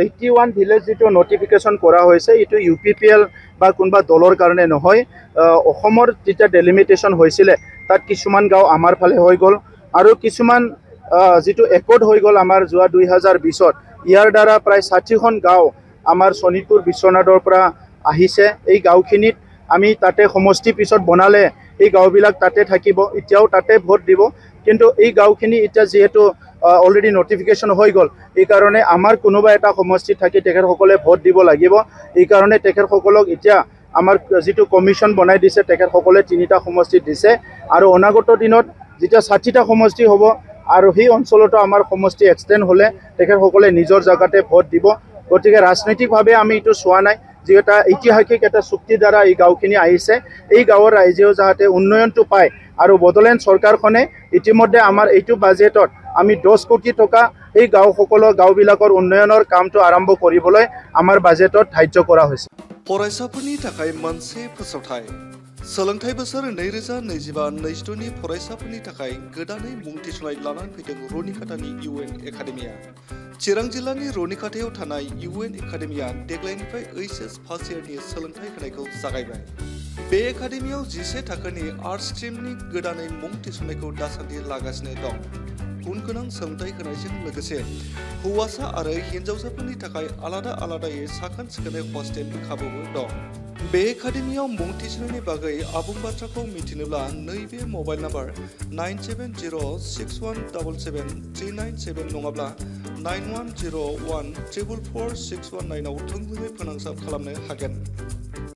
81 village যেটো notification কৰা হয়েছে এটো ইউপিপিএল বা কোনবা দলৰ কাৰণে নহয় অসমৰ যেটা ডেলিমিটেশন হৈছিল তাত কিছুমান গাঁও আমাৰ ফালে হৈ গল আৰু কিছুমান যেটো একড হৈ গল আমাৰ যোৱা 2020ত ইয়াৰ দ্বাৰা প্ৰায় 60খন গাঁও আমাৰ শোণিতপুৰ বিশ্বনাথৰ পৰা আহিছে এই গাঁওখিনিত আমি তাতে সমষ্টি পিছত বনালে এই গাঁওবিলাক তাতে থাকিব এতিয়াও তাতে ভোট দিব কিন্তু এই গাঁওখিনি এতিয়া যেহেতু অলৰেডি নোটিফিকেশন হৈ গল এই কাৰণে আমাৰ কোনোবা এটা সমষ্টি থাকি তেখেতসকলে ভোট দিব লাগিব এই কাৰণে তেখেতসকলক এতিয়া আমাৰ যেটো কমিশন বনাই দিছে তেখেতসকলে 3টা সমষ্টি দিছে আৰু অনাগত দিনত যেটা 60টা সমষ্টি হ'ব আৰু সেই অঞ্চলটো আমাৰ সমষ্টি এক্সটেন্ড হলে তেখেতসকলে নিজৰ জায়গাতে ভোট দিব গতিকে ৰাজনৈতিকভাৱে আমি এটো চোৱা নাই যেটা ঐতিহাসিক এটা চুক্তি দ্বাৰা এই গাঁওখিনি আহিছে এই গাঁৱৰ ৰাইজেও যাতে উন্নয়নটো পায় আৰু বদলেন চৰকাৰখনে ইতিমধ্যে আমাৰ এইটো বাজেটত আমি 10 কোটি টকা এই গাঁওবিলাকৰ উন্নয়নৰ কামটো আৰম্ভ কৰিবলৈ আমাৰ বাজেটত ধাৰ্য কৰা হৈছে फरायसाफोरनि थाखाय मोनसे फोसावथाय सोलोंथाइ बोसोर 2025-26 नि फरायसाफोरनि थाखाय गोदानै मुं थिसननाय लानानै फैदों रनिकाटानि इउएन एकाडेमिया चिरां जिल्लानि रनिकाटायाव थानाय इउएन एकाडेमिया देग्लायनिफ्राय एचएस फार्स्ट इयारनि सोलोंथाइ होनायखौ जागायबाय बे एकाडेमियाव 11 थाखोनि आर्ट्स स्ट्रीमनि गोदानै मुं थिसननायखौ दासान्दि लागासिनो दं गुन गोनां सोलोंथाइ होनायजों लोगोसे हौवासा आरो हिन्जावसाफोरनि थाखाय आलादा आलादायै साखोन सिखोनै हस्टेलनि खाबुबो दं बे एकाडेमियाव मुं थिसननायनि बागै आबुं बाथ्राखौ मिथिनोब्ला नैबे मबाइल नाम्बार 9706177397 नङाब्ला 9101444619 आव थोंजोङै फोनांजाब खालामनो हागोन।